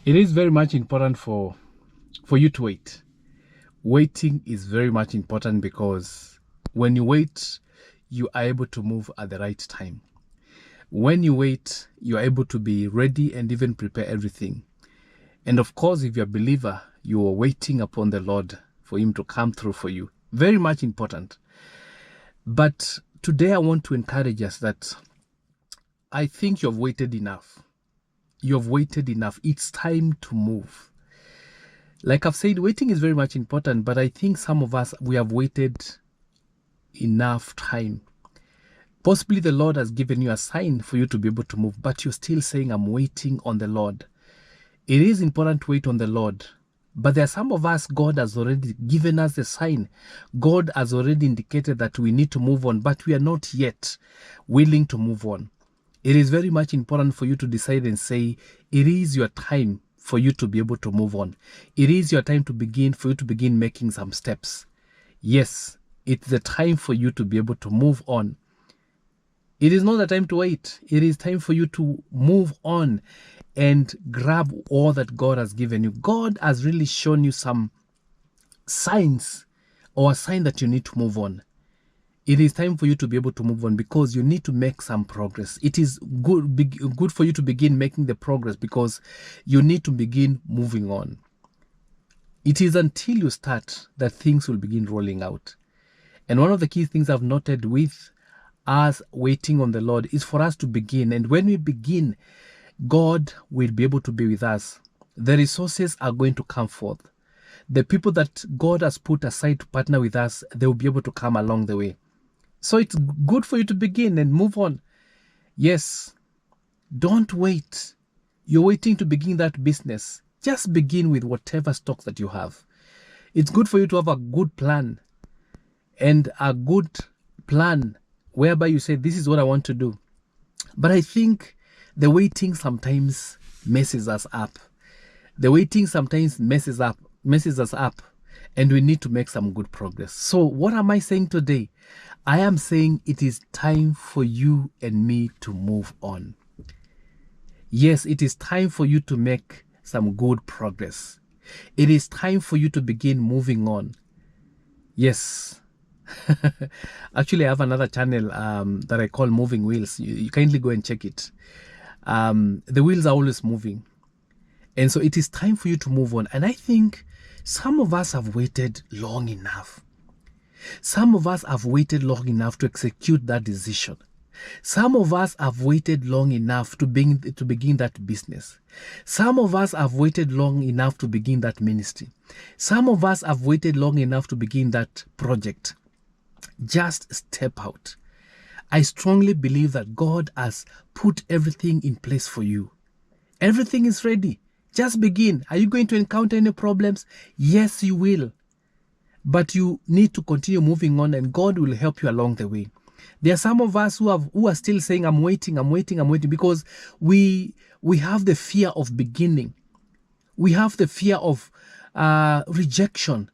It is very much important for you to wait. Waiting is very much important because when you wait, you are able to move at the right time. When you wait, you are able to be ready and even prepare everything. And of course, if you're a believer, you are waiting upon the Lord for Him to come through for you. Very much important. But today I want to encourage us that I think you've waited enough. You've waited enough. It's time to move. Like I've said, waiting is very much important, but I think some of us, we have waited enough time. Possibly the Lord has given you a sign for you to be able to move, but you're still saying, I'm waiting on the Lord. It is important to wait on the Lord, but there are some of us, God has already given us the sign. God has already indicated that we need to move on, but we are not yet willing to move on. It is very much important for you to decide and say, it is your time for you to be able to move on. It is your time for you to begin making some steps. Yes, it's the time for you to be able to move on. It is not the time to wait. It is time for you to move on and grab all that God has given you. God has really shown you some signs or a sign that you need to move on. It is time for you to be able to move on because you need to make some progress. It is good for you to begin making the progress because you need to begin moving on. It is until you start that things will begin rolling out. And one of the key things I've noted with us waiting on the Lord is for us to begin. And when we begin, God will be able to be with us. The resources are going to come forth. The people that God has put aside to partner with us, they will be able to come along the way. So it's good for you to begin and move on. Yes, don't wait. You're waiting to begin that business. Just begin with whatever stock that you have. It's good for you to have a good plan and a good plan whereby you say, this is what I want to do. But I think the waiting sometimes messes us up. The waiting sometimes messes us up, and we need to make some good progress. So what am I saying today? I am saying it is time for you and me to move on. Yes, it is time for you to make some good progress. It is time for you to begin moving on. Yes. Actually, I have another channel that I call Moving Wheels. You kindly go and check it. The wheels are always moving. And so it is time for you to move on. And I think some of us have waited long enough. Some of us have waited long enough to execute that decision. Some of us have waited long enough to begin that business. Some of us have waited long enough to begin that ministry. Some of us have waited long enough to begin that project. Just step out. I strongly believe that God has put everything in place for you. Everything is ready. Just begin. Are you going to encounter any problems? Yes, you will. But you need to continue moving on, and God will help you along the way. There are some of us who are still saying, I'm waiting, because we have the fear of beginning. We have the fear of rejection.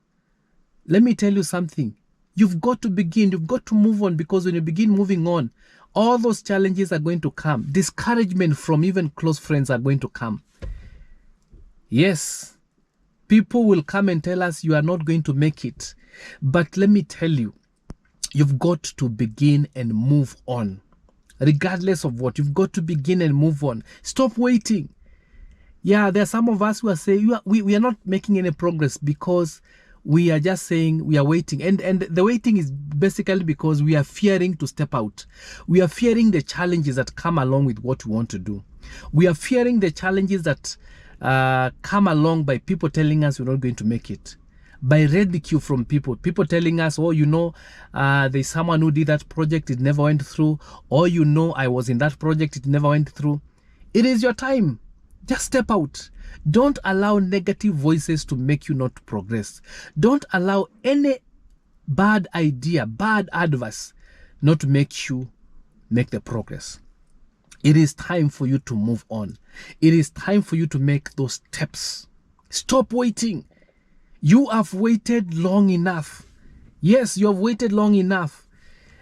Let me tell you something. You've got to begin. You've got to move on, because when you begin moving on, all those challenges are going to come. Discouragement from even close friends are going to come. Yes, people will come and tell us you are not going to make it. But let me tell you, you've got to begin and move on. Regardless of what, you've got to begin and move on. Stop waiting. Yeah, there are some of us who are saying we are not making any progress because we are just saying we are waiting. And the waiting is basically because we are fearing to step out. We are fearing the challenges that come along with what we want to do. We are fearing the challenges that come along by people telling us we're not going to make it. By ridicule from people telling us, oh, there's someone who did that project, it never went through. Or I was in that project, it never went through. It is your time. Just step out. Don't allow negative voices to make you not progress. Don't allow any bad idea, bad advice not to make you make the progress. It is time for you to move on. It is time for you to make those steps. Stop waiting. You have waited long enough. Yes, you have waited long enough.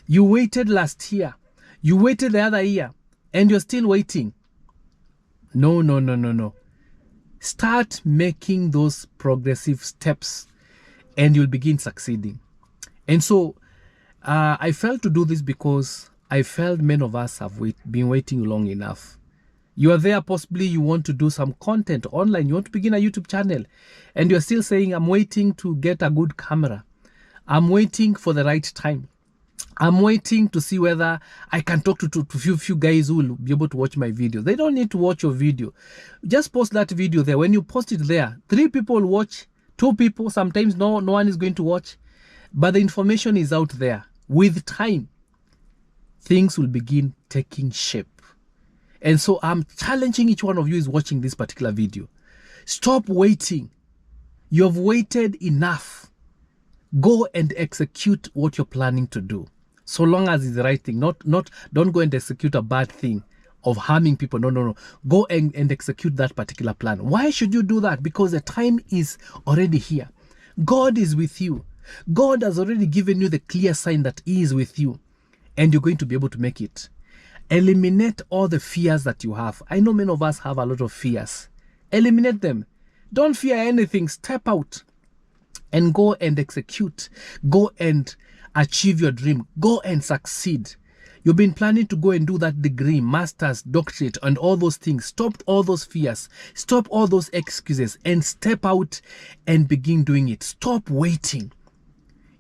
You waited last year. You waited the other year. And you're still waiting. No. Start making those progressive steps and you'll begin succeeding. And so I felt to do this because I felt many of us have been waiting long enough. You are there, possibly you want to do some content online, you want to begin a YouTube channel, and you're still saying, I'm waiting to get a good camera. I'm waiting for the right time. I'm waiting to see whether I can talk to few guys who will be able to watch my video. They don't need to watch your video. Just post that video there. When you post it there, 3 people watch, 2 people, sometimes no one is going to watch. But the information is out there. With time, things will begin taking shape. And so I'm challenging each one of you who is watching this particular video. Stop waiting. You have waited enough. Go and execute what you're planning to do. So long as it's the right thing. Don't go and execute a bad thing of harming people. No. Go and execute that particular plan. Why should you do that? Because the time is already here. God is with you. God has already given you the clear sign that He is with you. And you're going to be able to make it. Eliminate all the fears that you have. I know many of us have a lot of fears. Eliminate them. Don't fear anything. Step out and go and execute. Go and achieve your dream. Go and succeed. You've been planning to go and do that degree, master's, doctorate, and all those things. Stop all those fears. Stop all those excuses and step out and begin doing it. Stop waiting.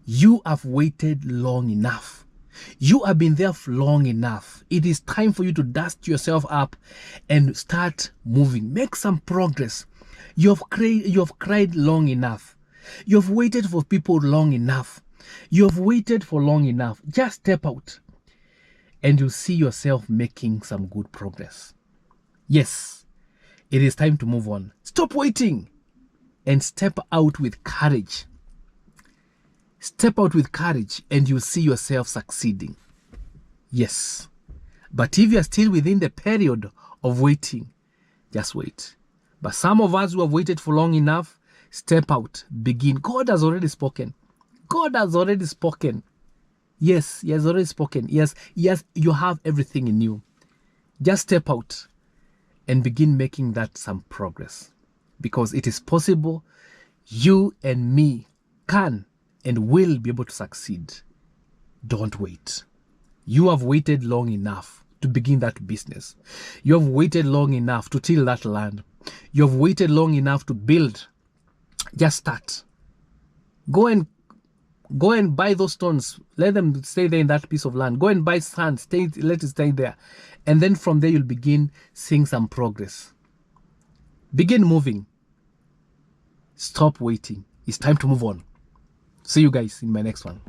You have waited long enough. You have been there for long enough. It is time for you to dust yourself up and start moving. Make some progress. You have cried long enough. You have waited for people long enough. You have waited for long enough. Just step out and you'll see yourself making some good progress. Yes, it is time to move on. Stop waiting and step out with courage. Step out with courage and you'll see yourself succeeding. Yes. But if you're still within the period of waiting, just wait. But some of us who have waited for long enough, step out, begin. God has already spoken. God has already spoken. Yes, He has already spoken. Yes, you have everything in you. Just step out and begin making that some progress. Because it is possible. You and me can and will be able to succeed. Don't wait. You have waited long enough to begin that business. You have waited long enough to till that land. You have waited long enough to build. Just start. Go and buy those stones. Let them stay there in that piece of land. Go and buy sand. Let it stay there. And then from there, you'll begin seeing some progress. Begin moving. Stop waiting. It's time to move on. See you guys in my next one.